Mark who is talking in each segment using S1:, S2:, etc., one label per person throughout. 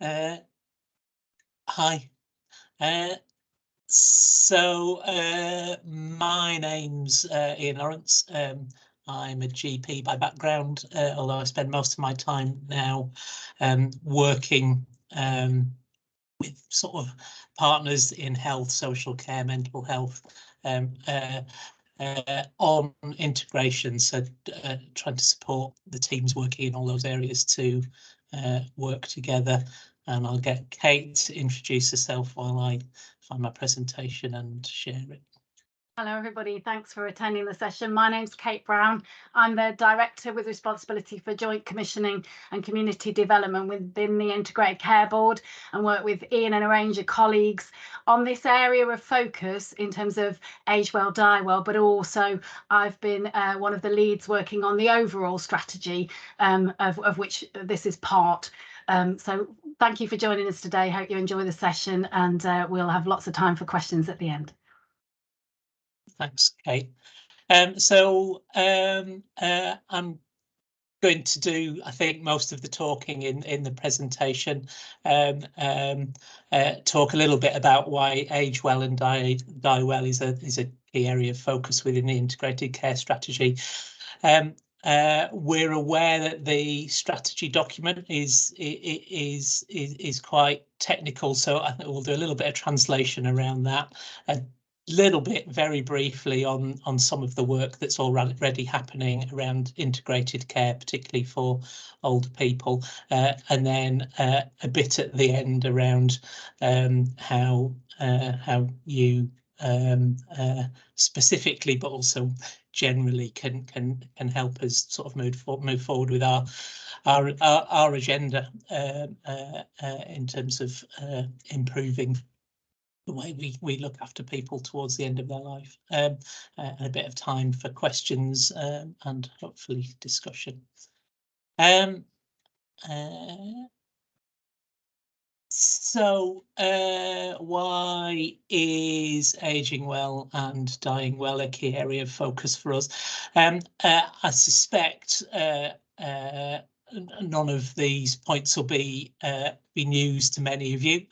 S1: Uh, Hi. My name's Ian Lawrence. I'm a GP by background, although I spend most of my time now working with sort of partners in health, social care, mental health, on integration. So trying to support the teams working in all those areas to work together. And I'll get Kate to introduce herself while I find my presentation and share it.
S2: Hello everybody, thanks for attending the session. My name's Kate Brown. I'm the Director with responsibility for joint commissioning and community development within the Integrated Care Board, and work with Ian and a range of colleagues on this area of focus in terms of age well, die well, but also I've been one of the leads working on the overall strategy of which this is part. So thank you for joining us today. Hope you enjoy the session, and we'll have lots of time for questions at the end.
S1: Thanks, Kate. I'm going to do, I think, most of the talking in the presentation. Talk a little bit about why age well and die well is a key area of focus within the integrated care strategy. We're aware that the strategy document is quite technical, so I think we'll do a little bit of translation around that. A little bit, very briefly, on some of the work that's already happening around integrated care, particularly for older people, and then a bit at the end around how you specifically, but also generally can help us sort of move forward with our agenda in terms of improving the way we look after people towards the end of their life, and a bit of time for questions and hopefully discussion. Why is aging well and dying well a key area of focus for us? I suspect none of these points will be news to many of you.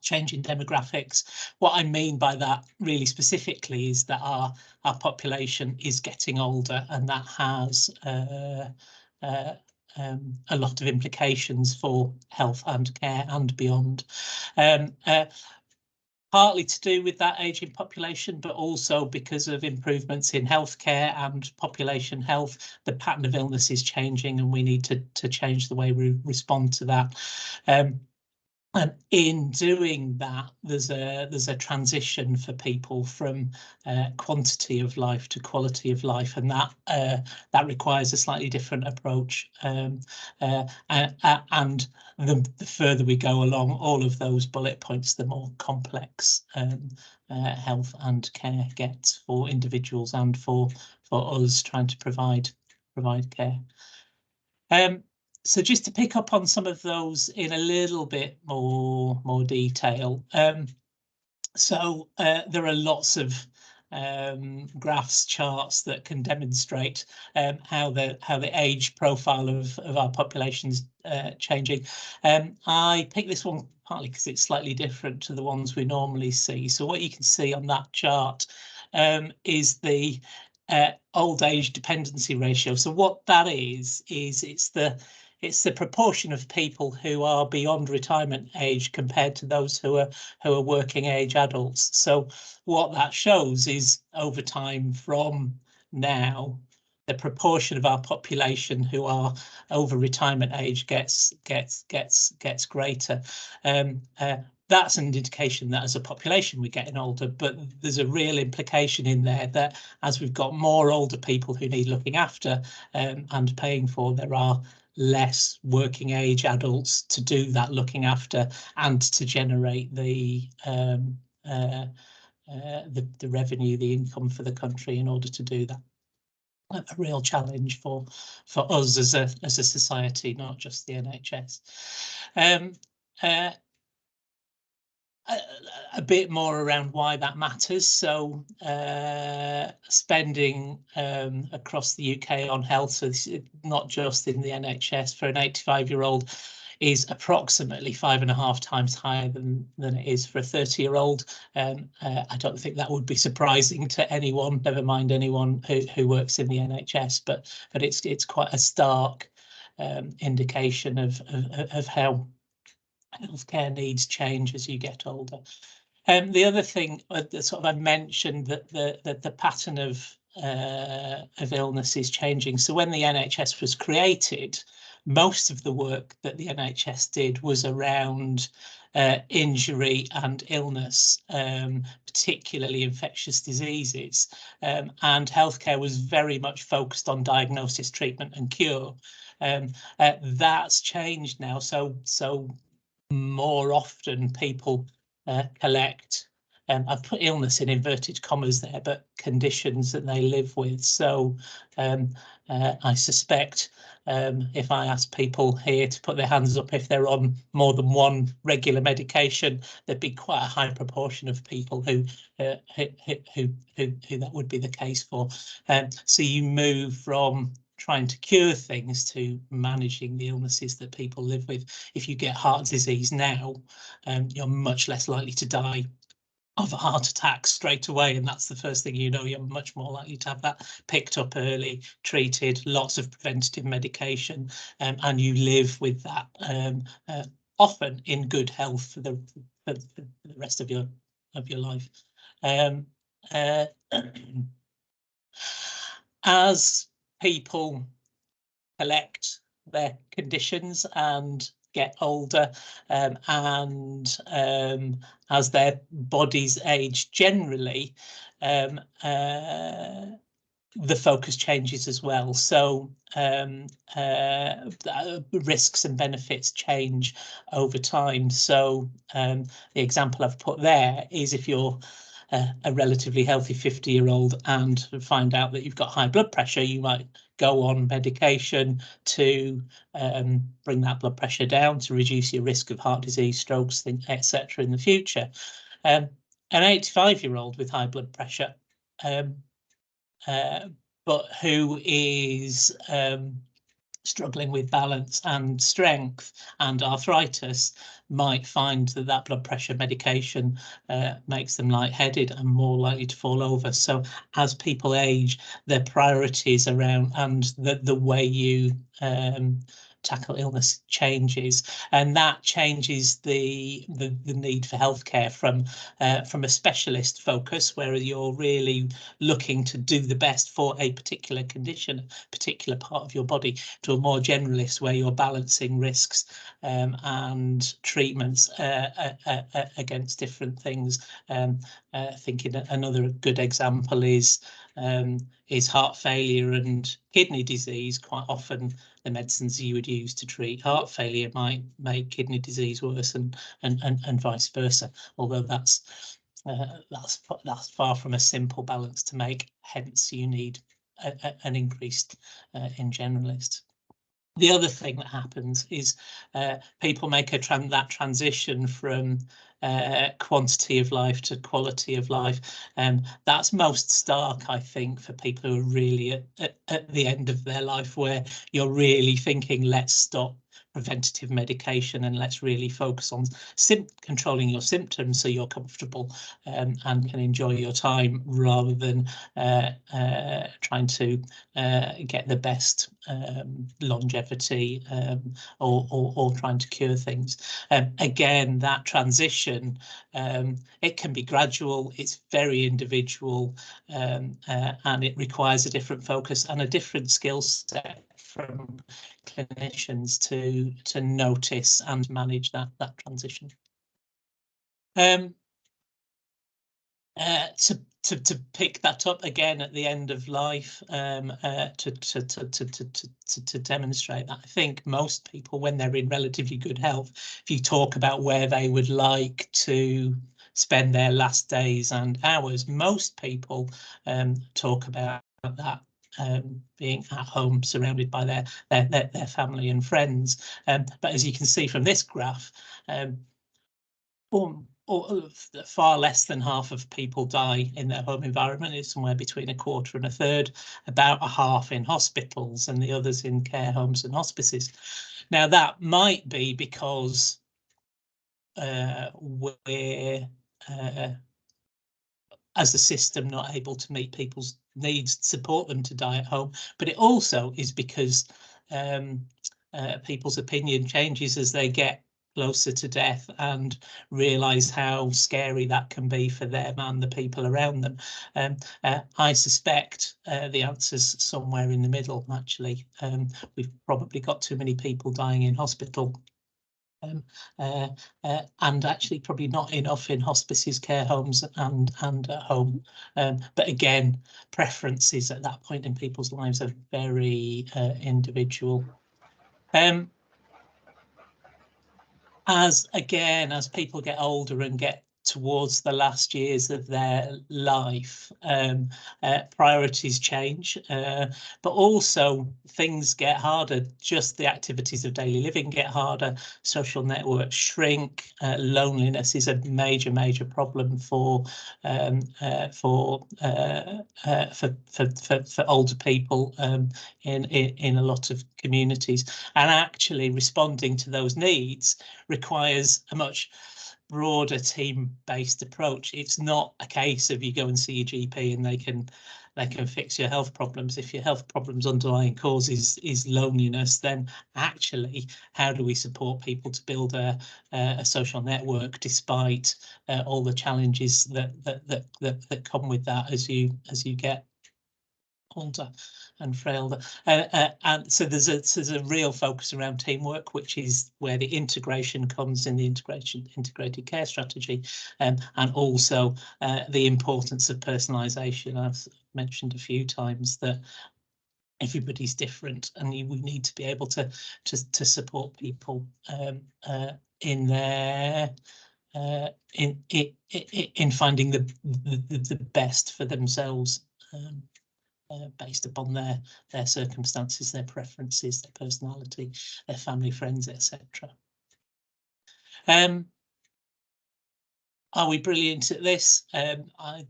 S1: Changing demographics. What I mean by that really specifically is that our population is getting older, and that has a lot of implications for health and care and beyond. Partly to do with that ageing population, but also because of improvements in healthcare and population health, the pattern of illness is changing, and we need to change the way we respond to that. And in doing that, there's a transition for people from quantity of life to quality of life, and that requires a slightly different approach. And the further we go along all of those bullet points, the more complex health and care gets for individuals and for us trying to provide care. So just to pick up on some of those in a little bit more detail. There are lots of graphs, charts that can demonstrate how the age profile of our population's changing. I picked this one partly because it's slightly different to the ones we normally see. So what you can see on that chart is the old age dependency ratio. So what that is it's the proportion of people who are beyond retirement age compared to those who are working age adults. So what that shows is over time from now, the proportion of our population who are over retirement age gets greater. That's an indication that as a population we're getting older, but there's a real implication in there that as we've got more older people who need looking after and paying for, there are less working age adults to do that looking after and to generate the revenue, the income for the country in order to do that. A real challenge for us as a society, not just the NHS. A bit more around why that matters. So spending across the UK on health, so this is not just in the NHS, for an 85-year-old is approximately 5.5 times higher than it is for a 30-year-old. I don't think that would be surprising to anyone, never mind anyone who works in the NHS, but it's quite a stark indication of how healthcare needs change as you get older. The other thing, sort of, I mentioned that the pattern of illness is changing. So when the NHS was created, most of the work that the NHS did was around injury and illness, particularly infectious diseases, and healthcare was very much focused on diagnosis, treatment and cure. That's changed now, so more often people collect, I've put illness in inverted commas there, but conditions that they live with. So I suspect if I ask people here to put their hands up if they're on more than one regular medication, there'd be quite a high proportion of people who that would be the case for. So you move from trying to cure things to managing the illnesses that people live with. If you get heart disease now, you're much less likely to die of a heart attack straight away, and that's the first thing you know. You're much more likely to have that picked up early, treated, lots of preventative medication, and you live with that often in good health for the rest of your life. As people collect their conditions and get older, and as their bodies age generally, the focus changes as well. So risks and benefits change over time. So the example I've put there is if you're a relatively healthy 50-year-old and find out that you've got high blood pressure, you might go on medication to bring that blood pressure down, to reduce your risk of heart disease, strokes, etc. in the future. An 85-year-old with high blood pressure, but who is struggling with balance and strength and arthritis, might find that blood pressure medication makes them lightheaded and more likely to fall over. So as people age, their priorities around and the way you tackle illness changes, and that changes the need for healthcare from a specialist focus, where you're really looking to do the best for a particular condition, a particular part of your body, to a more generalist, where you're balancing risks and treatments against different things. Thinking another good example is heart failure and kidney disease. Quite often the medicines you would use to treat heart failure might make kidney disease worse, and vice versa, although that's far from a simple balance to make. Hence you need an increased in generalists. The other thing that happens is people make that transition from quantity of life to quality of life. That's most stark, I think, for people who are really at the end of their life, where you're really thinking, let's stop preventative medication and let's really focus on controlling your symptoms so you're comfortable and can enjoy your time, rather than trying to get the best longevity or trying to cure things. Again, that transition, it can be gradual, it's very individual, and it requires a different focus and a different skill set from clinicians to notice and manage that transition. To pick that up again at the end of life, to demonstrate that, I think most people, when they're in relatively good health, if you talk about where they would like to spend their last days and hours, most people talk about that being at home, surrounded by their family and friends. But as you can see from this graph, far less than half of people die in their home environment. It's somewhere between a quarter and a third, about a half in hospitals, and the others in care homes and hospices. Now that might be because we're as a system not able to meet people's needs, support them to die at home, but it also is because people's opinion changes as they get closer to death and realise how scary that can be for them and the people around them. I suspect the answer's somewhere in the middle, actually. We've probably got too many people dying in hospital. And actually probably not enough in hospices, care homes and at home. But again, preferences at that point in people's lives are very individual. As people get older and get towards the last years of their life, priorities change, but also things get harder. Just the activities of daily living get harder, social networks shrink, loneliness is a major problem for older people in a lot of communities, and actually responding to those needs requires a much broader team-based approach. It's not a case of you go and see your GP and they can fix your health problems. If your health problems underlying cause is loneliness, then actually how do we support people to build a social network despite all the challenges that come with that as you get older and frailer, and so there's a real focus around teamwork, which is where the integration comes in the integrated care strategy, and also the importance of personalisation. I've mentioned a few times that everybody's different, and we need to be able to support people in their in finding the best for themselves. Based upon their circumstances, their preferences, their personality, their family, friends, etc. Are we brilliant at this? I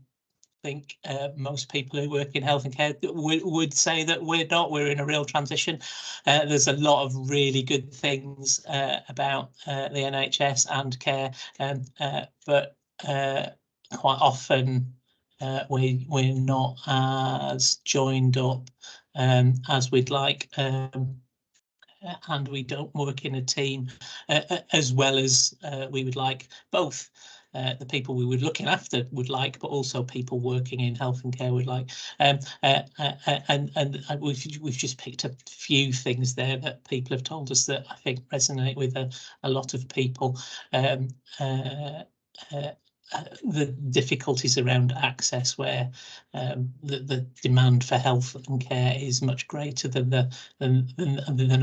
S1: think most people who work in health and care would say that we're not. We're in a real transition. There's a lot of really good things about the NHS and care, but quite often we're not as joined up as we'd like, and we don't work in a team as well as we would like. Both the people we were looking after would like, but also people working in health and care would like. And we've just picked a few things there that people have told us that I think resonate with a lot of people. The difficulties around access, where the demand for health and care is much greater than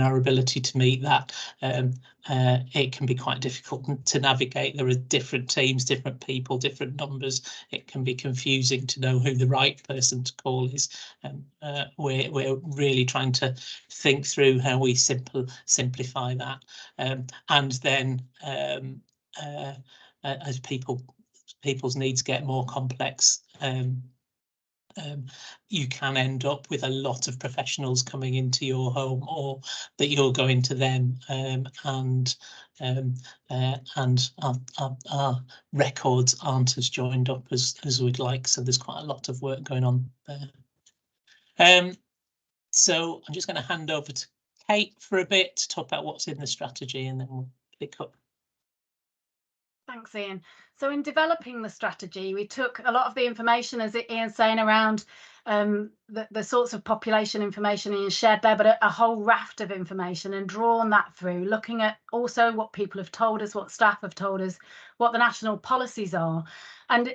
S1: our ability to meet that. It can be quite difficult to navigate. There are different teams, different people, different numbers. It can be confusing to know who the right person to call is. We're really trying to think through how we simplify that, and then as people's needs get more complex, you can end up with a lot of professionals coming into your home, or that you're going to them, and our records aren't as joined up as we'd like. So there's quite a lot of work going on there. So I'm just going to hand over to Kate for a bit to talk about what's in the strategy, and then we'll pick up.
S2: Thanks, Ian. So in developing the strategy, we took a lot of the information, as Ian's saying, around the sorts of population information Ian shared there, but a whole raft of information, and drawn that through, looking at also what people have told us, what staff have told us, what the national policies are, and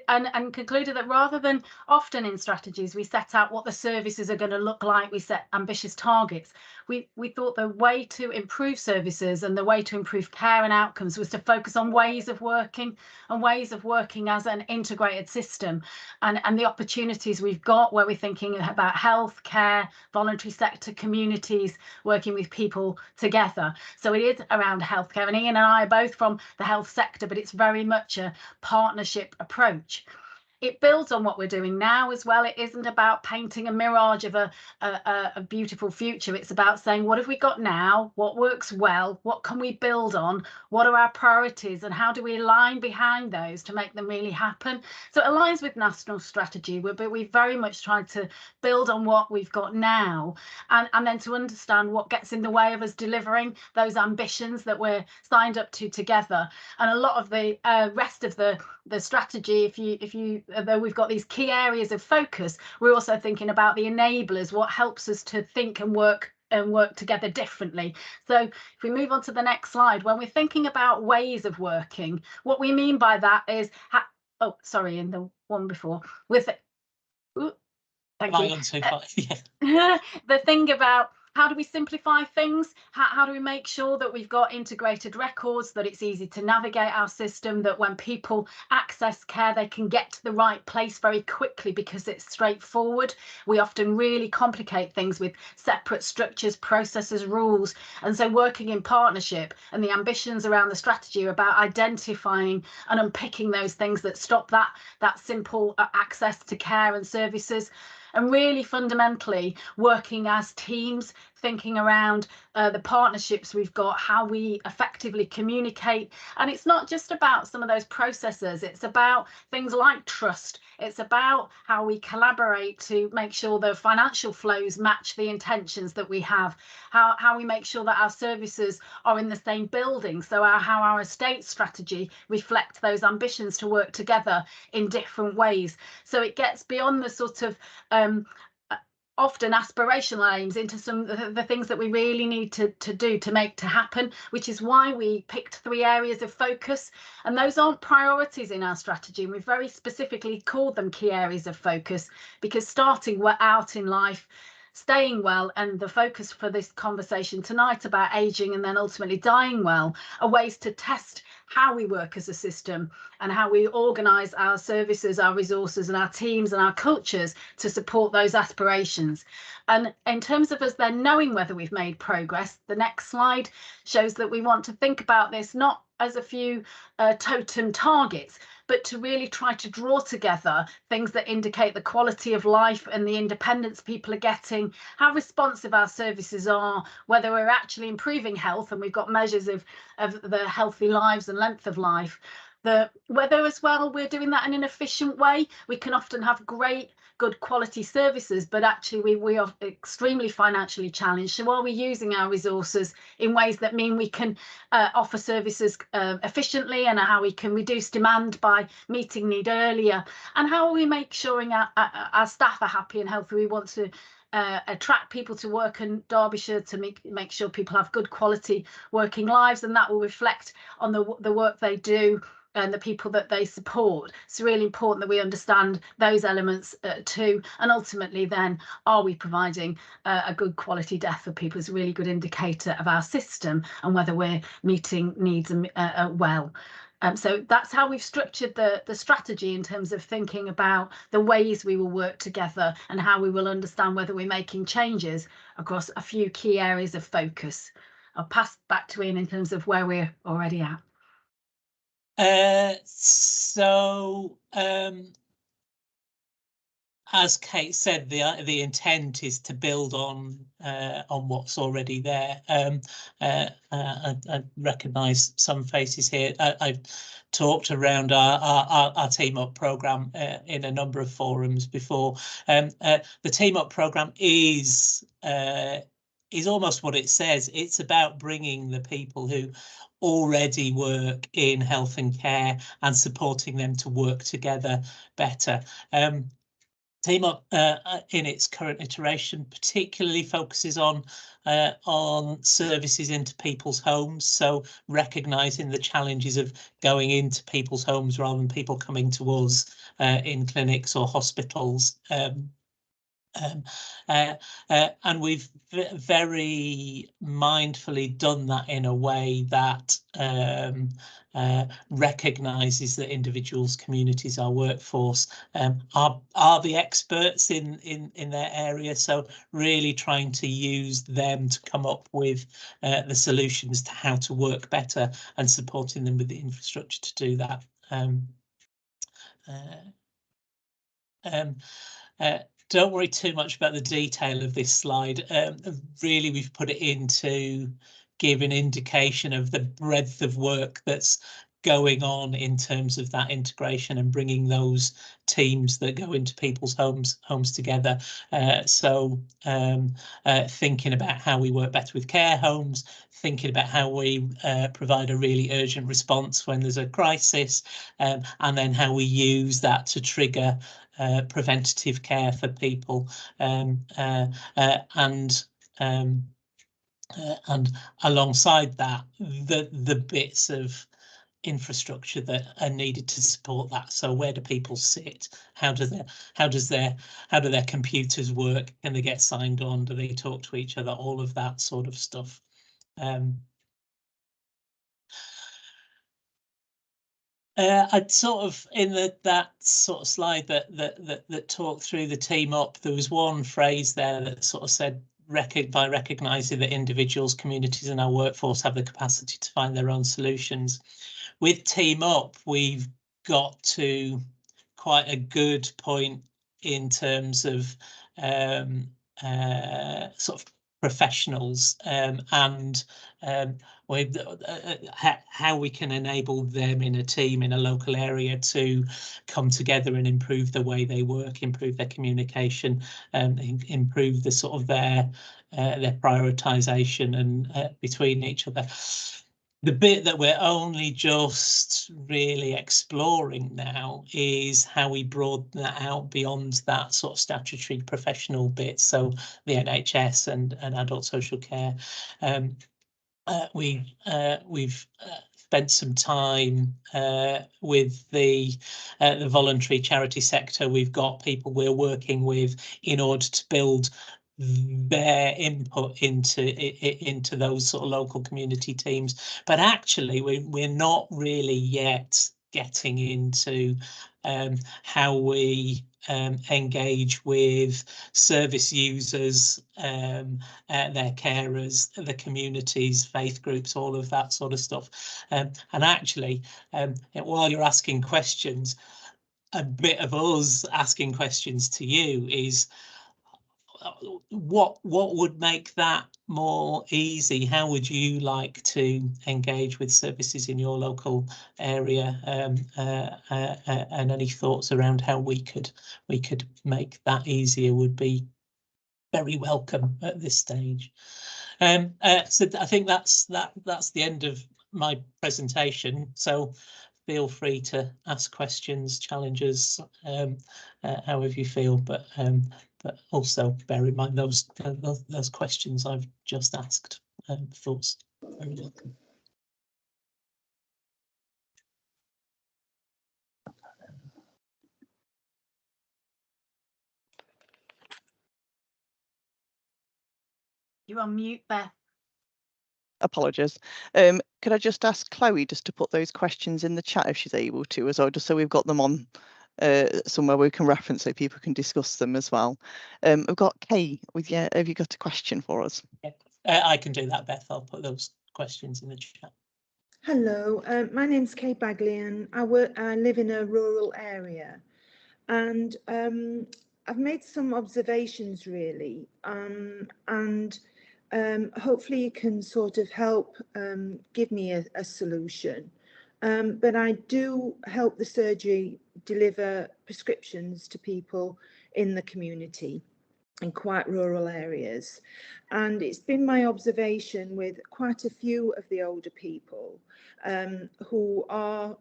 S2: concluded that rather than often in strategies we set out what the services are going to look like, we set ambitious targets, we thought the way to improve services and the way to improve care and outcomes was to focus on ways of working as an integrated system, and the opportunities we've got where we're thinking about health, care, voluntary sector, communities, working with people together. So it is around healthcare, and Ian and I are both from the health sector, but it's very much a partnership approach. it builds on what we're doing now as well. It isn't about painting a mirage of a beautiful future. It's about saying, what have we got now? What works well? What can we build on? What are our priorities, and how do we align behind those to make them really happen? So it aligns with national strategy, but we very much tried to build on what we've got now, and then to understand what gets in the way of us delivering those ambitions that we're signed up to together. And a lot of the rest of the strategy, though we've got these key areas of focus, we're also thinking about the enablers, what helps us to think and work together differently. So if we move on to the next slide, when we're thinking about ways of working, what we mean by that is in the one before with thank you. The thing about how do we simplify things? How do we make sure that we've got integrated records, that it's easy to navigate our system, that when people access care, they can get to the right place very quickly because it's straightforward. We often really complicate things with separate structures, processes, rules. And so working in partnership, and the ambitions around the strategy are about identifying and unpicking those things that stop that simple access to care and services. And really fundamentally working as teams, thinking around the partnerships we've got, how we effectively communicate. And it's not just about some of those processes, it's about things like trust. It's about how we collaborate to make sure the financial flows match the intentions that we have, how we make sure that our services are in the same building, so how our estate strategy reflects those ambitions to work together in different ways. So it gets beyond the sort of often aspirational aims into some of the things that we really need to do to make to happen, which is why we picked 3 areas of focus. And those aren't priorities in our strategy, and we've very specifically called them key areas of focus, because starting out in life, staying well, and the focus for this conversation tonight about aging and then ultimately dying well, are ways to test how we work as a system and how we organise our services, our resources and our teams and our cultures to support those aspirations. And in terms of us then knowing whether we've made progress, the next slide shows that we want to think about this not as a few totem targets, but to really try to draw together things that indicate the quality of life and the independence people are getting, how responsive our services are, whether we're actually improving health, and we've got measures of the healthy lives and length of life, whether as well we're doing that in an efficient way. We can often have good quality services, but actually we are extremely financially challenged. So are we using our resources in ways that mean we can offer services efficiently, and how we can reduce demand by meeting need earlier, and how we make sure our staff are happy and healthy? We want to attract people to work in Derbyshire to make sure people have good quality working lives, and that will reflect on the work they do and the people that they support. It's really important that we understand those elements too, and ultimately then, are we providing a good quality death for people is a really good indicator of our system and whether we're meeting needs well. So that's how we've structured the strategy in terms of thinking about the ways we will work together and how we will understand whether we're making changes across a few key areas of focus. I'll pass back to Ian in terms of where we're already at.
S1: As Kate said, the intent is to build on what's already there. I recognise some faces here. I've talked around our Team Up programme in a number of forums before. The Team Up programme is almost what it says. It's about bringing the people who already work in health and care and supporting them to work together better. Team Up in its current iteration particularly focuses on services into people's homes, so recognising the challenges of going into people's homes rather than people coming to us in clinics or hospitals. And we've very mindfully done that in a way that recognises that individuals, communities, our workforce are the experts in their area. So really trying to use them to come up with the solutions to how to work better and supporting them with the infrastructure to do that. Don't worry too much about the detail of this slide. Really, we've put it in to give an indication of the breadth of work that's going on in terms of that integration and bringing those teams that go into people's homes together. Thinking about how we work better with care homes, thinking about how we provide a really urgent response when there's a crisis, and then how we use that to trigger preventative care for people, and alongside that, the bits of infrastructure that are needed to support that. So where do people sit? How do their computers work? Can they get signed on? Do they talk to each other? All of that sort of stuff. I'd sort of in that sort of slide that talked through the team up, there was one phrase there that sort of said, by recognising that individuals, communities and our workforce have the capacity to find their own solutions. With team up, we've got to quite a good point in terms of sort of professionals, and how we can enable them in a team in a local area to come together and improve the way they work, improve their communication, improve the sort of their prioritization and between each other. The bit that we're only just really exploring now is how we broaden that out beyond that sort of statutory professional bit, so the NHS and adult social care. We've spent some time with the voluntary charity sector. We've got people we're working with in order to build their input into those sort of local community teams, but actually we're not really yet getting into how we engage with service users, their carers, the communities, faith groups, all of that sort of stuff. And actually, while you're asking questions, a bit of us asking questions to you is, what would make that more easy? How would you like to engage with services in your local area, and any thoughts around how we could make that easier would be very welcome at this stage. So I think that's the end of my presentation, so feel free to ask questions, challenges, however you feel, but also bear in mind those questions I've just asked. Thoughts, very welcome.
S2: You're on mute, Beth.
S3: Apologies. Could I just ask Chloe just to put those questions in the chat if she's able to, as well, just so we've got them on somewhere we can reference so people can discuss them as well. We've got Kay with you. Have you got a question for us?
S1: Yeah, I can do that, Beth. I'll put those questions in the chat.
S4: Hello, my name's Kay Bagley and I live in a rural area, and I've made some observations really, and hopefully you can sort of help give me a solution. But I do help the surgery deliver prescriptions to people in the community in quite rural areas, and it's been my observation with quite a few of the older people who are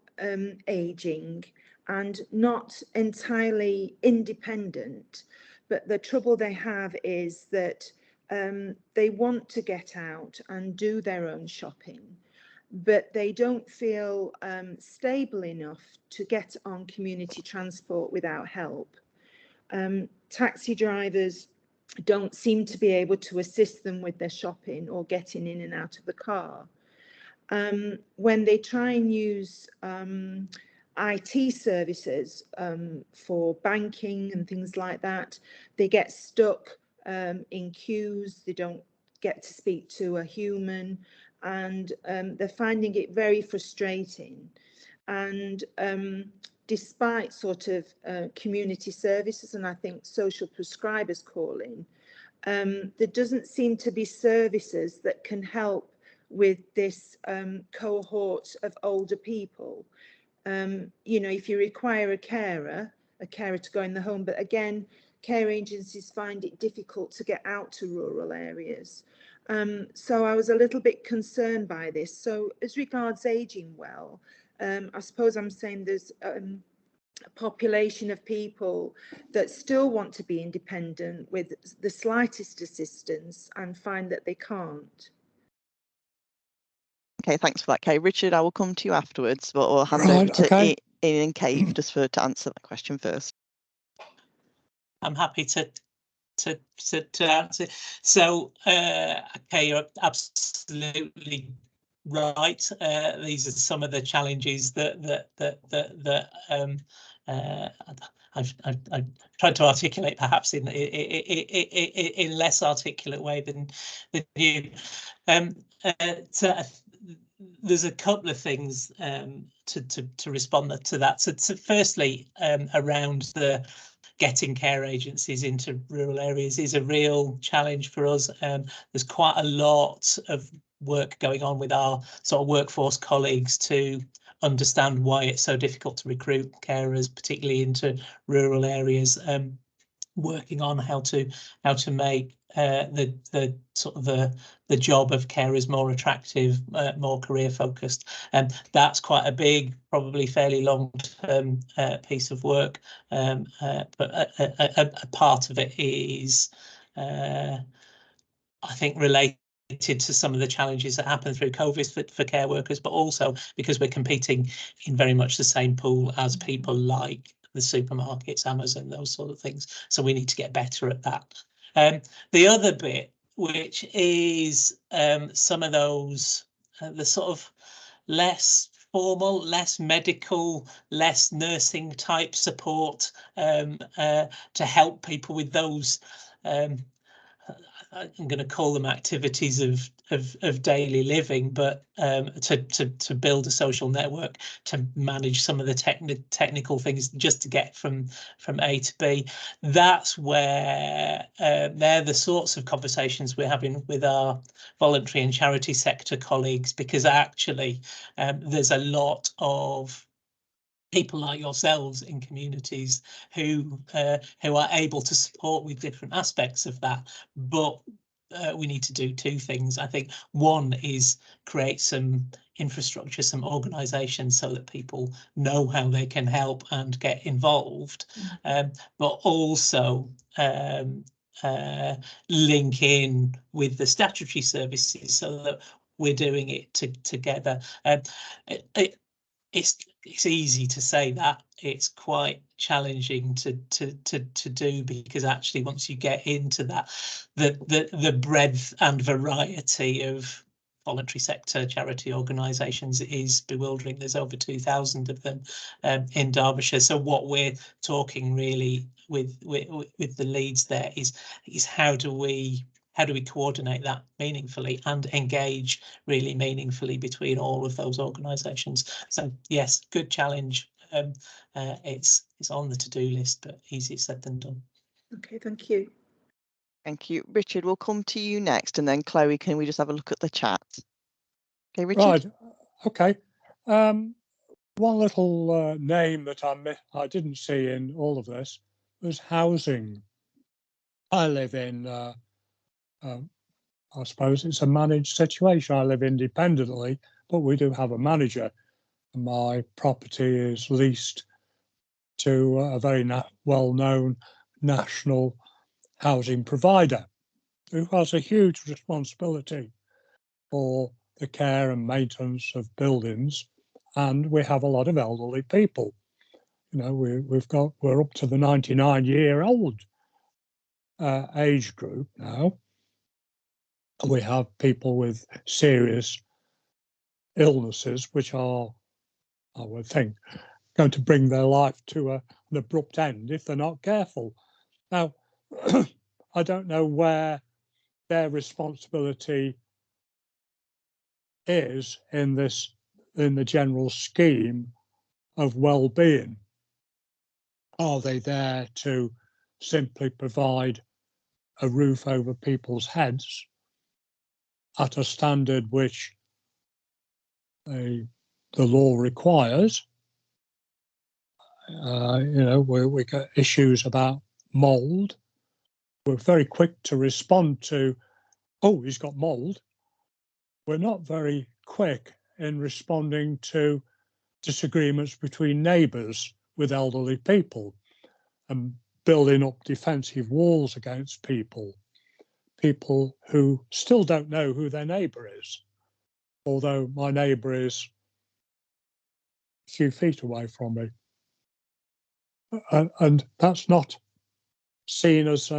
S4: aging and not entirely independent, but the trouble they have is that they want to get out and do their own shopping, but they don't feel stable enough to get on community transport without help. Taxi drivers don't seem to be able to assist them with their shopping or getting in and out of the car. When they try and use IT services for banking and things like that, they get stuck in queues. They don't get to speak to a human, and they're finding it very frustrating. And despite sort of community services and I think social prescribers calling, there doesn't seem to be services that can help with this cohort of older people. You know, if you require a carer to go in the home, but again, care agencies find it difficult to get out to rural areas. So I was a little bit concerned by this. So as regards ageing well, I suppose I'm saying there's a population of people that still want to be independent with the slightest assistance and find that they can't.
S3: Okay, thanks for that, Kay. Richard, I will come to you afterwards, but we'll hand over to Ian and Kate just to answer that question first.
S1: I'm happy to answer. So, okay, you're absolutely right. These are some of the challenges that I've tried to articulate, perhaps in less articulate way than you. There's a couple of things to respond to that. So firstly, around the getting care agencies into rural areas is a real challenge for us. There's quite a lot of work going on with our sort of workforce colleagues to understand why it's so difficult to recruit carers, particularly into rural areas. Working on how to make the sort of the job of carers more attractive, more career focused, and that's quite a big, probably fairly long-term piece of work. But a part of it is, I think, related to some of the challenges that happen through COVID for care workers, but also because we're competing in very much the same pool as people like the supermarkets, Amazon, those sort of things. So we need to get better at that. The other bit, which is some of those, the sort of less formal, less medical, less nursing type support to help people with those, I'm going to call them activities of daily living, but to build a social network, to manage some of the technical things just to get from A to B. That's where they're the sorts of conversations we're having with our voluntary and charity sector colleagues, because actually there's a lot of people like yourselves in communities who are able to support with different aspects of that, but we need to do two things. I think one is create some infrastructure, some organisations, so that people know how they can help and get involved, but also link in with the statutory services so that we're doing it together. It's easy to say that, it's quite challenging to do, because actually once you get into that, the breadth and variety of voluntary sector charity organisations is bewildering. There's over 2,000 of them in Derbyshire. So what we're talking really with the leads there is how do we coordinate that meaningfully and engage really meaningfully between all of those organisations? So yes, good challenge. It's on the to-do list, but easier said than done.
S4: Okay, thank you.
S3: Thank you. Richard, we'll come to you next, and then Chloe, can we just have a look at the chat? Okay, Richard.
S5: Right. Okay. One little name that I didn't see in all of this was housing. I live in, I suppose it's a managed situation. I live independently, but we do have a manager. My property is leased to a very well-known national housing provider who has a huge responsibility for the care and maintenance of buildings, and we have a lot of elderly people. You know, we're up to the 99-year-old age group now. We have people with serious illnesses, which are, I would think, going to bring their life to an abrupt end if they're not careful. Now, I don't know where their responsibility is in the general scheme of well-being. are they there to simply provide a roof over people's heads at a standard which the law requires? We get issues about mould. We're very quick to respond to, oh, he's got mould. We're not very quick in responding to disagreements between neighbours with elderly people and building up defensive walls against people who still don't know who their neighbour is, although my neighbour is a few feet away from me. And that's not seen as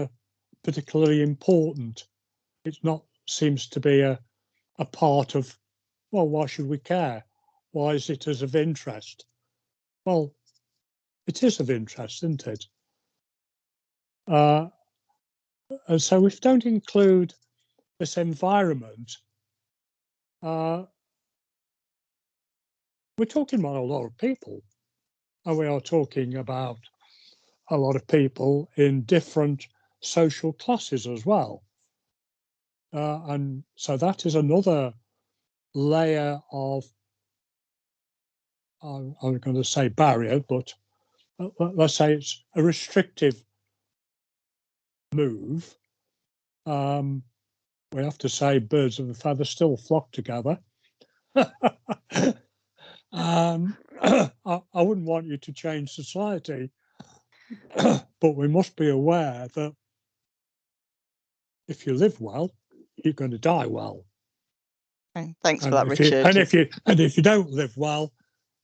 S5: particularly important. It's not, seems to be a part of, well, why should we care? Why is it as of interest? Well, it is of interest, isn't it? And so if you don't include this environment, we're talking about a lot of people, and we are talking about a lot of people in different social classes as well. And so that is another layer of, I'm going to say barrier, but let's say it's a restrictive move. We have to say birds of a feather still flock together. I wouldn't want you to change society, but we must be aware that if you live well, you're going to die well.
S3: Okay, thanks for that, Richard.
S5: And if you don't live well,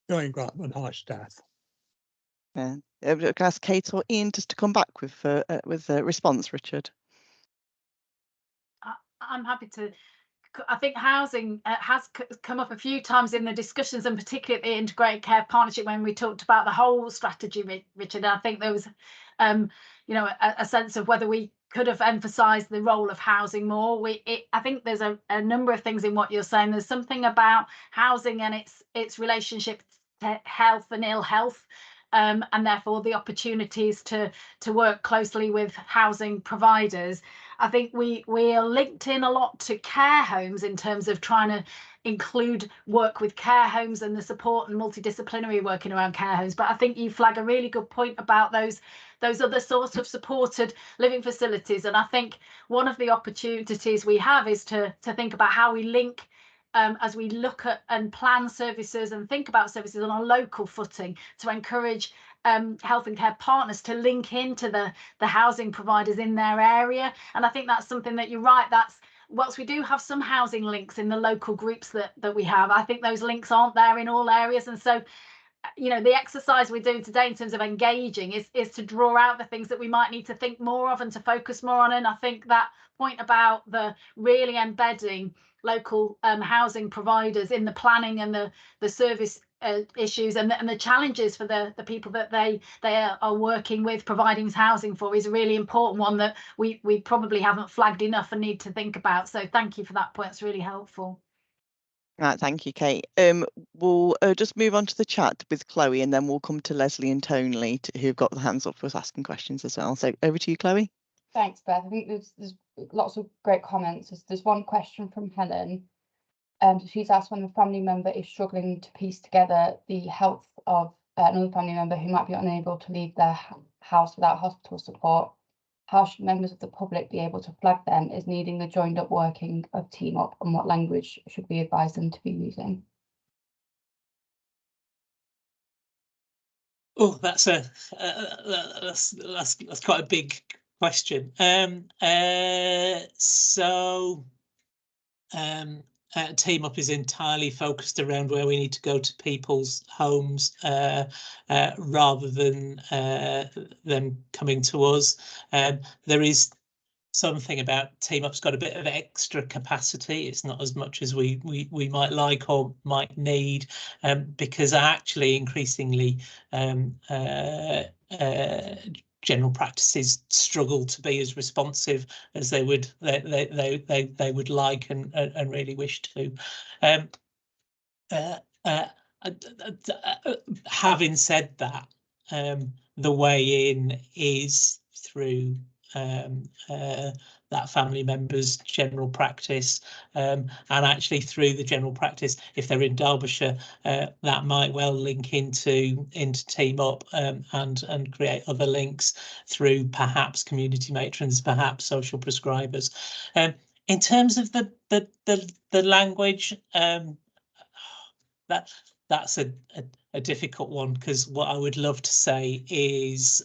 S5: you ain't got a nice death.
S3: Yeah, I'm going to ask Kate or Ian just to come back with a response, Richard.
S2: I'm happy to. I think housing has come up a few times in the discussions, and particularly at the Integrated Care Partnership when we talked about the whole strategy, Richard. I think there was, a sense of whether we could have emphasised the role of housing more. I think there's a number of things in what you're saying. There's something about housing and its relationship to health and ill health. And therefore the opportunities to work closely with housing providers. I think we are linked in a lot to care homes in terms of trying to include work with care homes and the support and multidisciplinary working around care homes. But I think you flag a really good point about those other sorts of supported living facilities. And I think one of the opportunities we have is to think about how we link as we look at and plan services and think about services on a local footing to encourage health and care partners to link into the housing providers in their area. And I think that's something that you're right, that's whilst we do have some housing links in the local groups that we have, I think those links aren't there in all areas. And so the exercise we're doing today in terms of engaging is to draw out the things that we might need to think more of and to focus more on. And I think that point about the really embedding local housing providers in the planning and the service issues and the challenges for the people that they are working with providing housing for is a really important one that we probably haven't flagged enough and need to think about. So thank you for that point, it's really helpful.
S3: Right, thank you, Kate. We'll just move on to the chat with Chloe, and then we'll come to Leslie and Tony, who've got the hands up for us asking questions as well. So over to you, Chloe.
S6: Thanks, Beth. I think there's lots of great comments. There's one question from Helen. She's asked when a family member is struggling to piece together the health of another family member who might be unable to leave their house without hospital support, how should members of the public be able to flag them as needing the joined up working of Team Up, and what language should we advise them to be using?
S1: Oh, that's quite a big question. Team Up is entirely focused around where we need to go to people's homes rather than them coming to us. There is something about Team Up's got a bit of extra capacity. It's not as much as we might like or might need, because actually increasingly general practices struggle to be as responsive as they would like and really wish to. Having said that, the way in is through that family member's general practice, and actually through the general practice, if they're in Derbyshire, that might well link into Team Up, and create other links through perhaps community matrons, perhaps social prescribers. In terms of the language, that's a difficult one, because what I would love to say is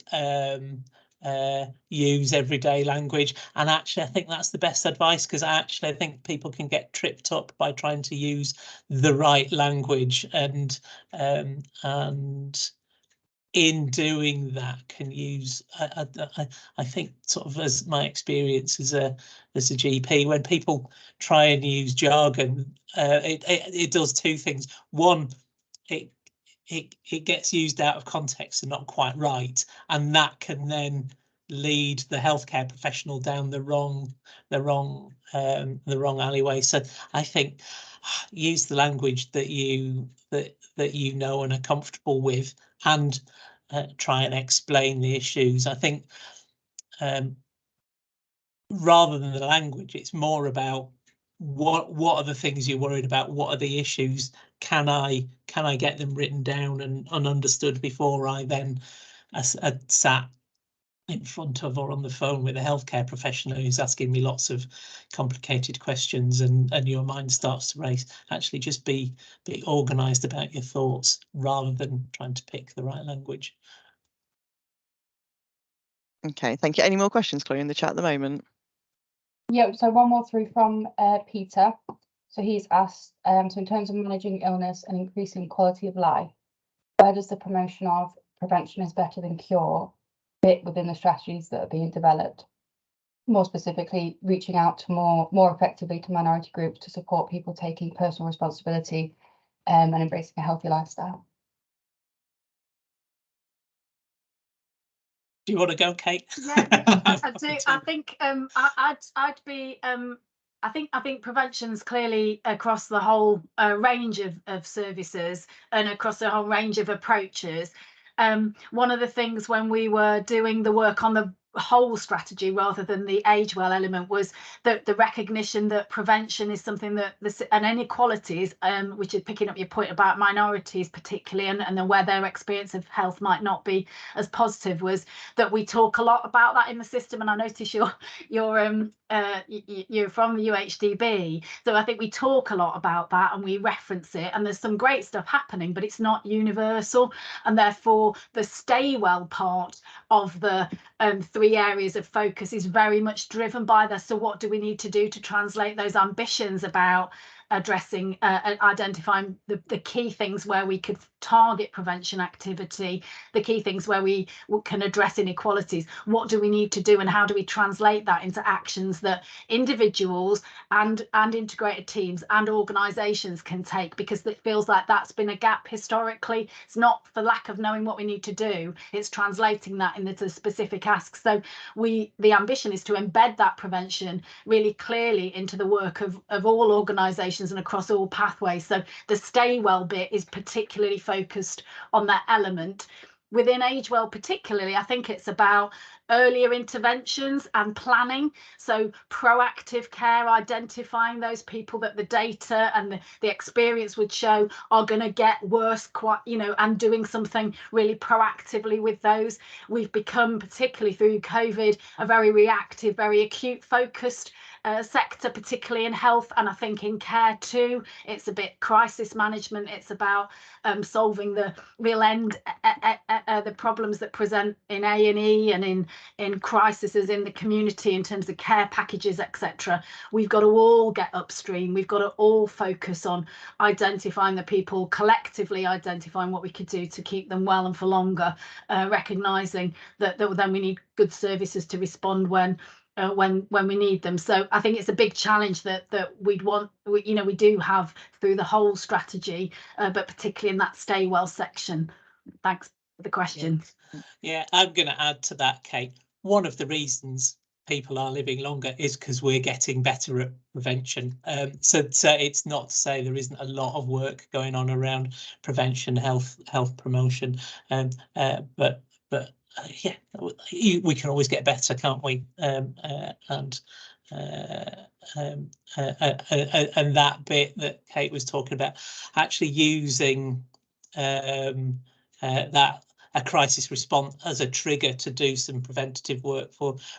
S1: use everyday language, and actually I think that's the best advice, because actually I think people can get tripped up by trying to use the right language, and in doing that can use, I think, sort of, as my experience as a GP, when people try and use jargon, it does two things. One, it gets used out of context and not quite right, and that can then lead the healthcare professional down the wrong alleyway. So I think use the language that you know and are comfortable with, and try and explain the issues. I think rather than the language, it's more about what are the things you're worried about, what are the issues, can I get them written down and understood before I then sat in front of or on the phone with a healthcare professional who's asking me lots of complicated questions, and your mind starts to race. Actually, just be organised about your thoughts rather than trying to pick the right language.
S3: Okay, thank you. Any more questions, Chloe, in the chat at the moment?
S6: Yeah, so one more through from Peter. So he's asked, so in terms of managing illness and increasing quality of life, where does the promotion of prevention is better than cure fit within the strategies that are being developed? More specifically, reaching out to more effectively to minority groups to support people taking personal responsibility and embracing a healthy lifestyle.
S1: Do you want to go, Kate?
S2: Yeah, I do. I think I'd be I think prevention's clearly across the whole range of services and across the whole range of approaches. One of the things when we were doing the work on the whole strategy rather than the age well element was the recognition that prevention is something that and inequalities, which is picking up your point about minorities particularly, and then where their experience of health might not be as positive, was that we talk a lot about that in the system. And I notice you're from the UHDB, so I think we talk a lot about that and we reference it, and there's some great stuff happening, but it's not universal, and therefore the stay well part of the 3 areas of focus is very much driven by this. So what do we need to do to translate those ambitions about addressing identifying the key things where we could target prevention activity, the key things where we can address inequalities? What do we need to do, and how do we translate that into actions that individuals and integrated teams and organizations can take? Because it feels like that's been a gap historically. It's not for lack of knowing what we need to do, it's translating that into specific asks. So the ambition is to embed that prevention really clearly into the work of all organizations and across all pathways. So the stay well bit is particularly focused on that element. Within age well particularly, I think it's about earlier interventions and planning. So proactive care, identifying those people that the data and the experience would show are going to get worse, and doing something really proactively with those. We've become, particularly through COVID, a very reactive, very acute focused sector, particularly in health, and I think in care too. It's a bit crisis management. It's about solving the real the problems that present in A&E and in crises in the community in terms of care packages, etc. We've got to all get upstream. We've got to all focus on identifying the people, collectively identifying what we could do to keep them well and for longer, recognising that then we need good services to respond when we need them. So I think it's a big challenge that we do have through the whole strategy, but particularly in that stay well section. Thanks for the question.
S1: Yeah, I'm going to add to that, Kate. One of the reasons people are living longer is because we're getting better at prevention. So it's not to say there isn't a lot of work going on around prevention, health promotion, but yeah, we can always get better, can't we? And that bit that Kate was talking about, actually using that a crisis response as a trigger to do some preventative work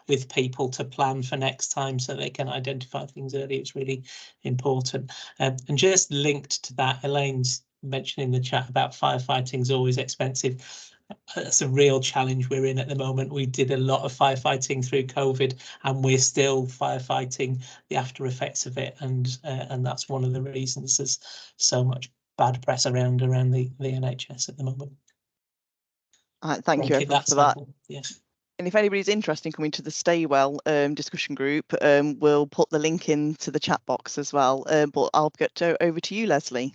S1: with people to plan for next time, so they can identify things early. It's really important. And just linked to that, Elaine's mentioned in the chat about firefighting is always expensive. That's a real challenge we're in at the moment. We did a lot of firefighting through COVID, and we're still firefighting the after effects of it, and that's one of the reasons there's so much bad press around the NHS at the moment.
S3: Thank you everyone for that.
S1: Yes.
S3: And if anybody's interested in coming to the Stay Well discussion group, we'll put the link into the chat box as well. But I'll get over to you, Leslie.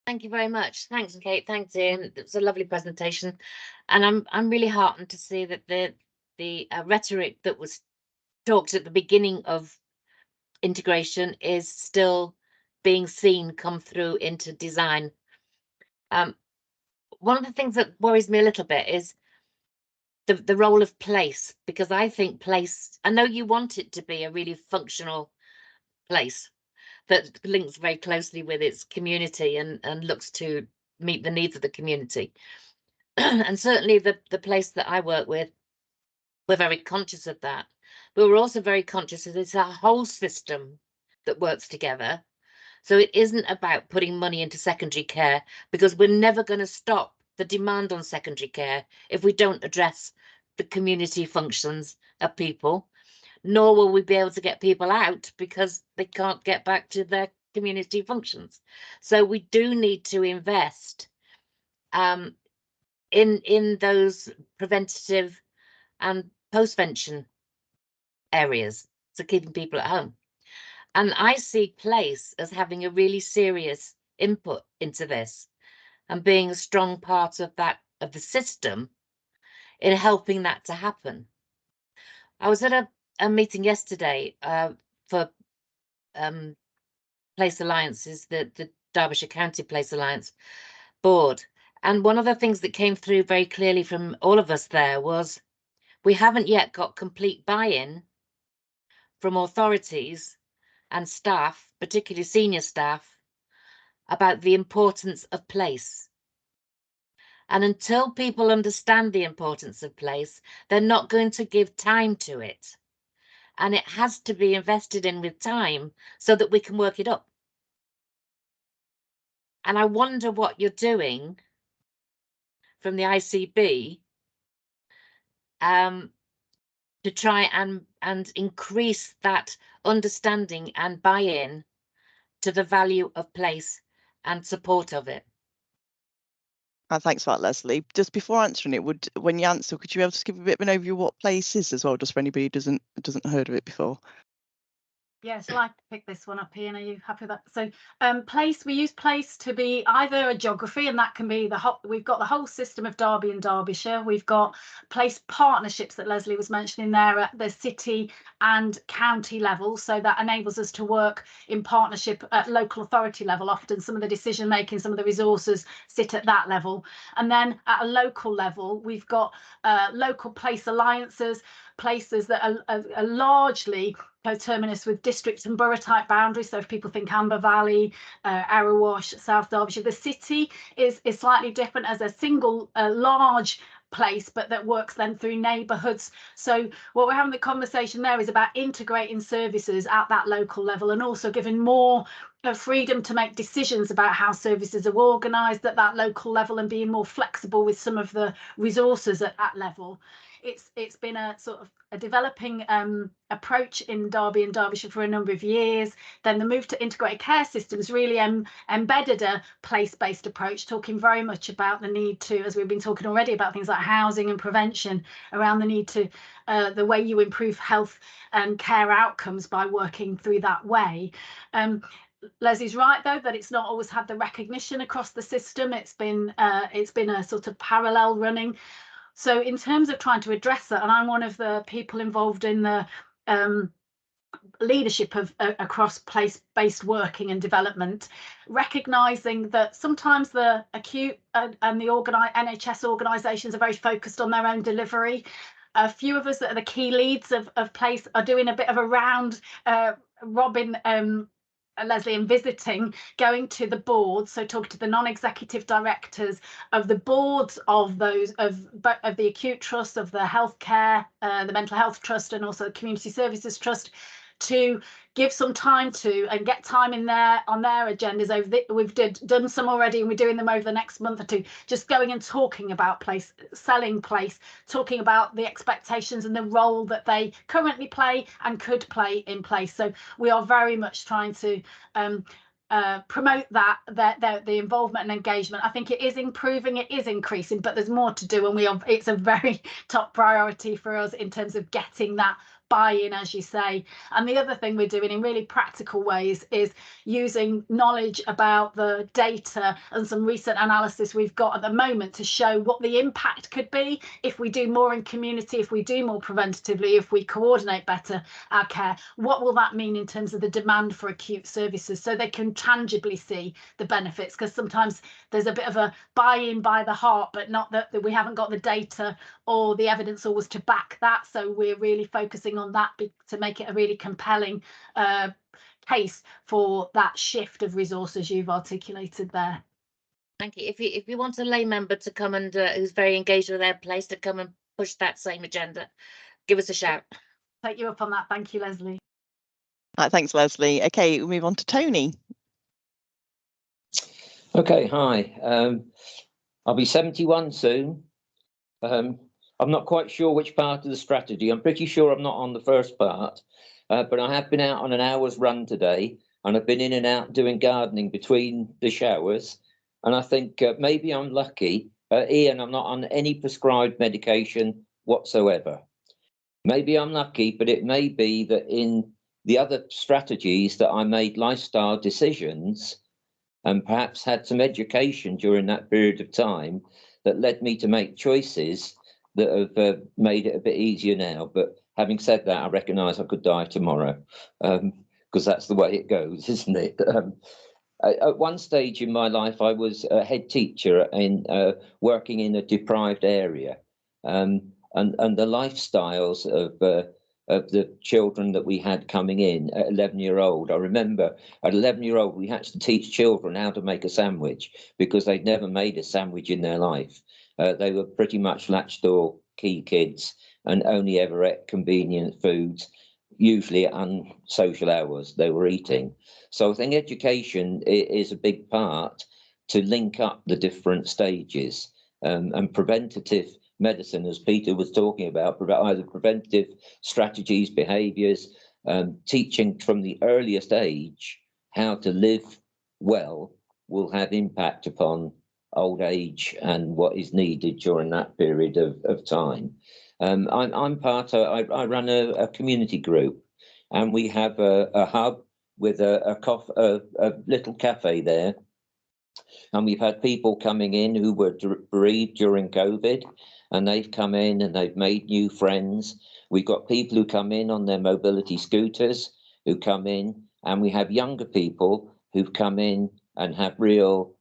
S7: Thank you very much. Thanks, Kate. Thanks, Ian. It was a lovely presentation, and I'm really heartened to see that the rhetoric that was talked at the beginning of integration is still being seen come through into design. One of the things that worries me a little bit is the role of place, because I think place, I know you want it to be a really functional place that links very closely with its community and looks to meet the needs of the community. And certainly the place that I work with, we're very conscious of that. But we're also very conscious that it's a whole system that works together. So it isn't about putting money into secondary care, because we're never going to stop the demand on secondary care if we don't address the community functions of people. Nor will we be able to get people out because they can't get back to their community functions. So we do need to invest in those preventative and postvention areas, so keeping people at home. And I see place as having a really serious input into this and being a strong part of that, of the system, in helping that to happen. I was at a meeting yesterday for Place Alliances, the Derbyshire County Place Alliance board. And one of the things that came through very clearly from all of us there was we haven't yet got complete buy-in from authorities and staff, particularly senior staff, about the importance of place. And until people understand the importance of place, they're not going to give time to it. And it has to be invested in with time so that we can work it up. And I wonder what you're doing from the ICB to try and increase that understanding and buy-in to the value of place and support of it.
S3: Thanks for that, Leslie. Just before answering it, when you answer, could you be able to give a bit of an overview of what place is as well, just for anybody who doesn't heard of it before?
S2: Yeah, shall I pick this one up, Ian? Are you happy with that? So place, we use place to be either a geography, and that can be the whole, we've got the whole system of Derby and Derbyshire. We've got place partnerships that Leslie was mentioning there at the city and county level. So that enables us to work in partnership at local authority level. Often some of the decision making, some of the resources sit at that level. And then at a local level, we've got local place alliances, places that are largely coterminous with district and borough type boundaries. So if people think Amber Valley, Arrowash, South Derbyshire, the city is slightly different as a single large place, but that works then through neighbourhoods. So what we're having the conversation there is about integrating services at that local level, and also giving more freedom to make decisions about how services are organised at that local level, and being more flexible with some of the resources at that level. It's been a sort of a developing approach in Derby and Derbyshire for a number of years. Then the move to integrated care systems really embedded a place-based approach, talking very much about the need to, as we've been talking already, about things like housing and prevention, around the need to the way you improve health and care outcomes by working through that way. Leslie's right, though, that it's not always had the recognition across the system. It's been a sort of parallel running. So in terms of trying to address that, and I'm one of the people involved in the leadership of across place-based working and development, recognising that sometimes the acute and the NHS organisations are very focused on their own delivery. A few of us that are the key leads of place are doing a bit of a round robin, Leslie, and visiting, going to the boards, so talking to the non-executive directors of the boards of those of the acute trust, of the healthcare, the mental health trust, and also the community services trust, to give some time to and get time in there on their agendas. We've done some already, and we're doing them over the next month or two, just going and talking about place, selling place, talking about the expectations and the role that they currently play and could play in place. So we are very much trying to promote that the involvement and engagement. I think it is improving, it is increasing, but there's more to do, and it's a very top priority for us in terms of getting that buy-in, as you say. And the other thing we're doing in really practical ways is using knowledge about the data and some recent analysis we've got at the moment to show what the impact could be if we do more in community, if we do more preventatively, if we coordinate better our care. What will that mean in terms of the demand for acute services, so they can tangibly see the benefits? Because sometimes there's a bit of a buy-in by the heart, but not that we haven't got the data or the evidence always to back that. So we're really focusing on that to make it a really compelling case for that shift of resources you've articulated there.
S7: Thank you. If you want a lay member to come and who's very engaged with their place to come and push that same agenda, give us a shout.
S2: Take you up on that. Thank you, Leslie.
S3: Right, thanks, Leslie. Okay, we'll move on to Tony.
S8: Okay, hi. I'll be 71 soon. I'm not quite sure which part of the strategy. I'm pretty sure I'm not on the first part, but I have been out on an hour's run today, and I've been in and out doing gardening between the showers. And I think maybe I'm lucky. Ian, I'm not on any prescribed medication whatsoever. Maybe I'm lucky, but it may be that in the other strategies that I made lifestyle decisions and perhaps had some education during that period of time that led me to make choices that have made it a bit easier now. But having said that, I recognise I could die tomorrow, because that's the way it goes, isn't it? At one stage in my life, I was a head teacher in working in a deprived area, and the lifestyles of the children that we had coming in at 11-year-old. I remember at 11-year-old, we had to teach children how to make a sandwich because they'd never made a sandwich in their life. They were pretty much latch door key kids and only ever ate convenient foods, usually on social hours they were eating. So I think education is a big part to link up the different stages, and preventative medicine, as Peter was talking about either preventative strategies, behaviours, teaching from the earliest age how to live well will have impact upon old age and what is needed during that period of time. I'm part of, I run a community group, and we have a hub with a little cafe there. And we've had people coming in who were bereaved during COVID, and they've come in and they've made new friends. We've got people who come in on their mobility scooters who come in, and we have younger people who've come in and have real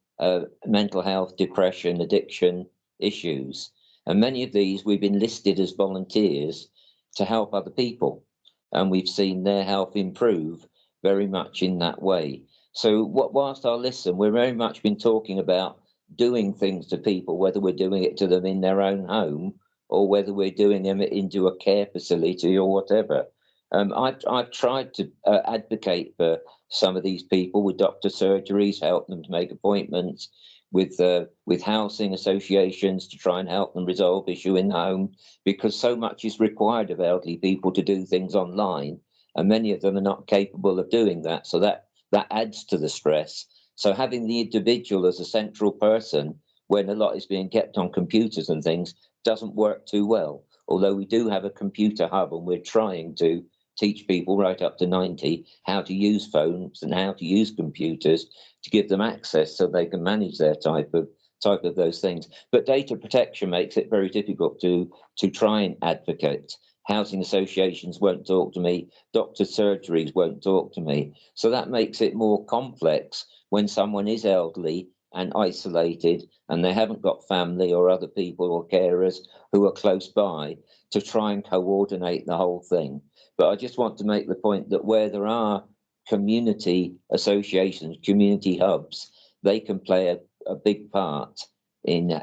S8: mental health, depression, addiction issues. And many of these we've enlisted as volunteers to help other people. And we've seen their health improve very much in that way. So whilst I listen, we've very much been talking about doing things to people, whether we're doing it to them in their own home or whether we're doing them into a care facility or whatever. I've tried to advocate for some of these people with doctor surgeries, help them to make appointments with housing associations to try and help them resolve issue in the home, because so much is required of elderly people to do things online, and many of them are not capable of doing that. So that adds to the stress. So having the individual as a central person when a lot is being kept on computers and things doesn't work too well. Although we do have a computer hub, and we're trying to teach people right up to 90 how to use phones and how to use computers to give them access so they can manage their type of those things. But data protection makes it very difficult to try and advocate housing associations won't talk to me, doctor surgeries won't talk to me. So that makes it more complex when someone is elderly and isolated and they haven't got family or other people or carers who are close by to try and coordinate the whole thing. But I just want to make the point that where there are community associations, community hubs, they can play a big part in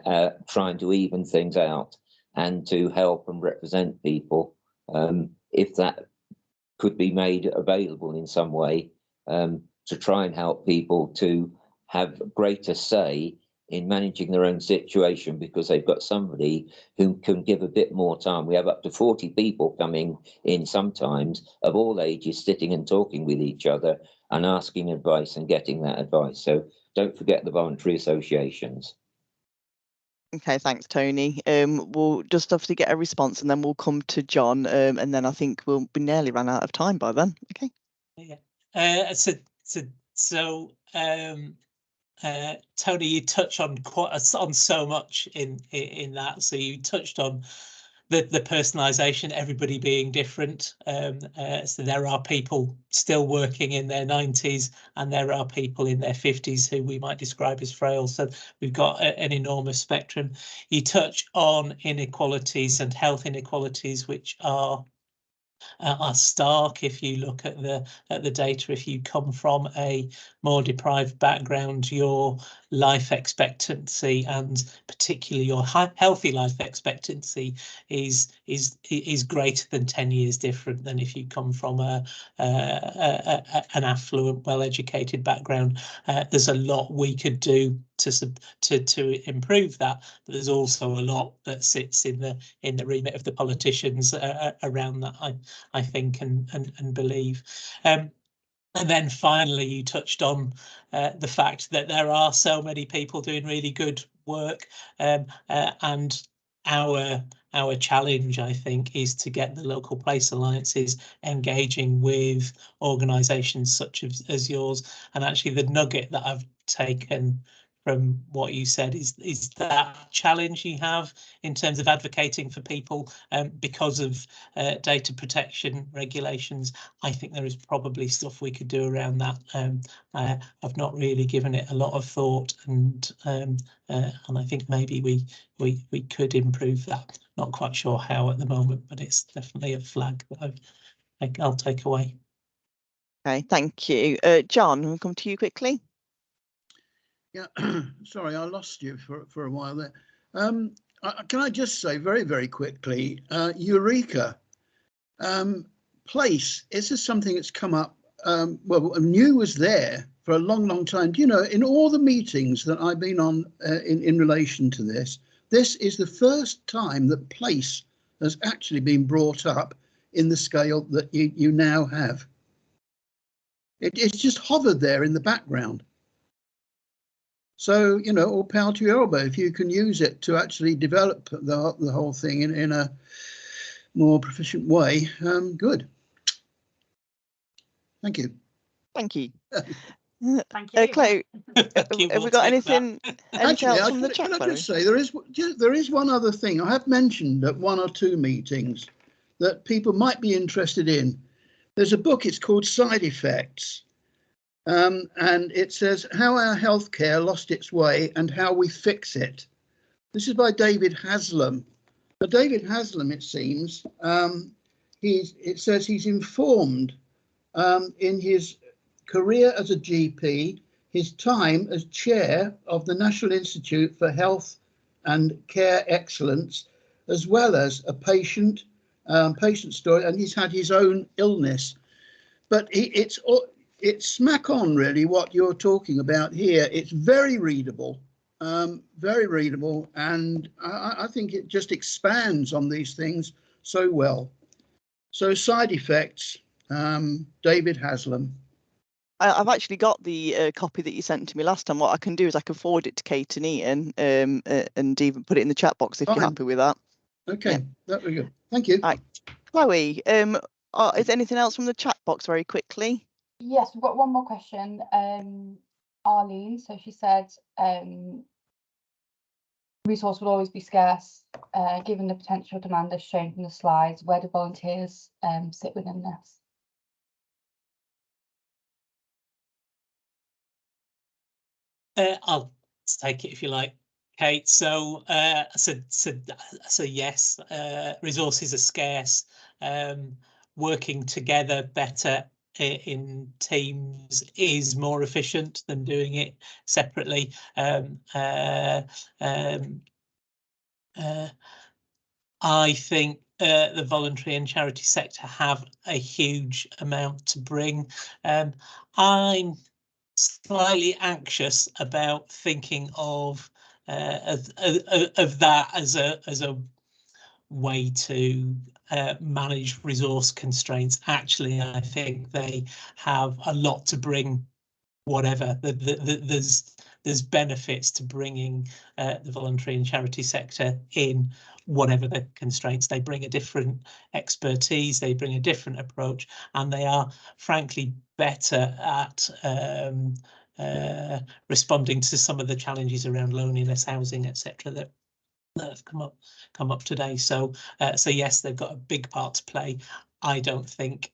S8: trying to even things out and to help and represent people, if that could be made available in some way, to try and help people to have greater say in managing their own situation, because they've got somebody who can give a bit more time. We have up to 40 people coming in sometimes of all ages, sitting and talking with each other and asking advice and getting that advice. So don't forget the voluntary associations.
S3: Okay, thanks, Tony. We'll just obviously get a response and then we'll come to John, and then I think we'll be nearly run out of time by then. Okay.
S1: Yeah. Tony, you touch on so much in that. So you touched on the personalisation, everybody being different. So there are people still working in their 90s, and there are people in their 50s who we might describe as frail. So we've got an enormous spectrum. You touch on inequalities and health inequalities, which are stark if you look at the data. If you come from a more deprived background, your life expectancy, and particularly your healthy life expectancy, is greater than 10 years different than if you come from an affluent, well-educated background. There's a lot we could do to improve that, but there's also a lot that sits in the remit of the politicians around that, I think and believe. And then finally, you touched on the fact that there are so many people doing really good work, and our challenge, I think, is to get the local place alliances engaging with organisations such as yours. And actually, the nugget that I've taken from what you said is that challenge you have in terms of advocating for people, because of data protection regulations. I think there is probably stuff we could do around that. I've not really given it a lot of thought, and I think maybe we could improve that. Not quite sure how at the moment, but it's definitely a flag that I'll take away.
S3: Okay, thank you. John, we'll come to you quickly.
S9: Yeah, sorry, I lost you for a while there. Can I just say very, very quickly, Eureka, place, is this something that's come up? Well, new was there for a long, long time. Do you know, in all the meetings that I've been on in relation to this, this is the first time that place has actually been brought up in the scale that you now have. It's just hovered there in the background. So, you know, all power to your elbow if you can use it to actually develop the whole thing in a more proficient way. Good. Thank you.
S3: Thank you.
S2: Thank you.
S3: Chloe, have we got anything
S9: Actually,
S3: else from the chat?
S9: Can I just say, there is one other thing I have mentioned at 1 or 2 meetings that people might be interested in. There's a book, it's called Side Effects. And it says how our healthcare lost its way and how we fix it. This is by David Haslam. But David Haslam, it seems, it says he's informed in his career as a GP, his time as chair of the National Institute for Health and Care Excellence, as well as a patient story, and he's had his own illness. But it's smack on really what you're talking about here. It's very readable, and I think it just expands on these things so well. So Side Effects, David Haslam.
S3: I've actually got the copy that you sent to me last time. What I can do is I can forward it to Kate and Ian, and even put it in the chat box if you're happy with that.
S9: Okay,
S3: yeah.
S9: That'd be good. Thank you.
S3: Right. Chloe, is anything else from the chat box very quickly?
S6: Yes, we've got one more question. Arlene, so she said, resource will always be scarce, given the potential demand as shown from the slides. Where do volunteers sit within this?
S1: I'll take it if you like, Kate. So, so yes, resources are scarce. Working together better in teams is more efficient than doing it separately. I think the voluntary and charity sector have a huge amount to bring. I'm slightly anxious about thinking of that as a way to manage resource constraints. Actually, I think they have a lot to bring. Whatever there's benefits to bringing the voluntary and charity sector in, whatever the constraints. They bring a different expertise, they bring a different approach, and they are frankly better at responding to some of the challenges around loneliness, housing, etc. that have come up today. So so yes, they've got a big part to play. I don't think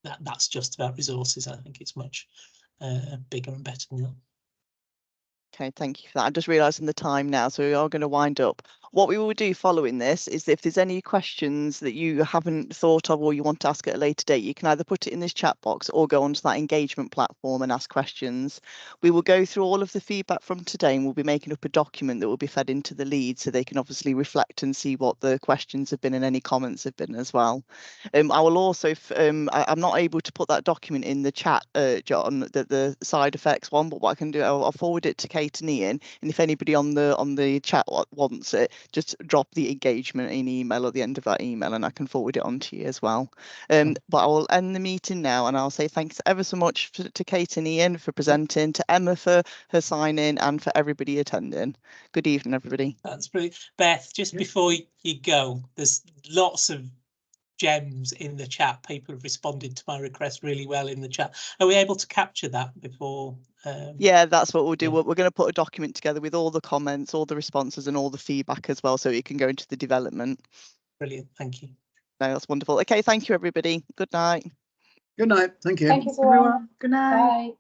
S1: that that's just about resources. I think it's much bigger and better than that.
S3: Okay, thank you for that. I'm just realising the time now, so we are going to wind up. What we will do following this is if there's any questions that you haven't thought of or you want to ask at a later date, you can either put it in this chat box or go onto that engagement platform and ask questions. We will go through all of the feedback from today and we'll be making up a document that will be fed into the lead so they can obviously reflect and see what the questions have been and any comments have been as well. I will also, I'm not able to put that document in the chat, John, the side effects one, but what I can do, I'll forward it to Kate and Ian, and if anybody on the chat wants it, just drop the engagement in email at the end of that email and I can forward it on to you as well. But I will end the meeting now and I'll say thanks ever so much to Kate and Ian for presenting, to Emma for her sign-in, and for everybody attending. Good evening, everybody.
S1: That's brilliant. Beth, just before you go, there's lots of gems in the chat. People have responded to my request really well in the chat. Are we able to capture that before?
S3: Yeah, that's what we'll do.
S1: Yeah.
S3: We're going to put a document together with all the comments, all the responses and all the feedback as well, so it can go into the development.
S1: Brilliant, thank you.
S3: No, that's wonderful. Okay, thank you, everybody. Good night.
S9: Good night. Thank you.
S6: Thank you, everyone.
S4: Good night.
S6: Bye.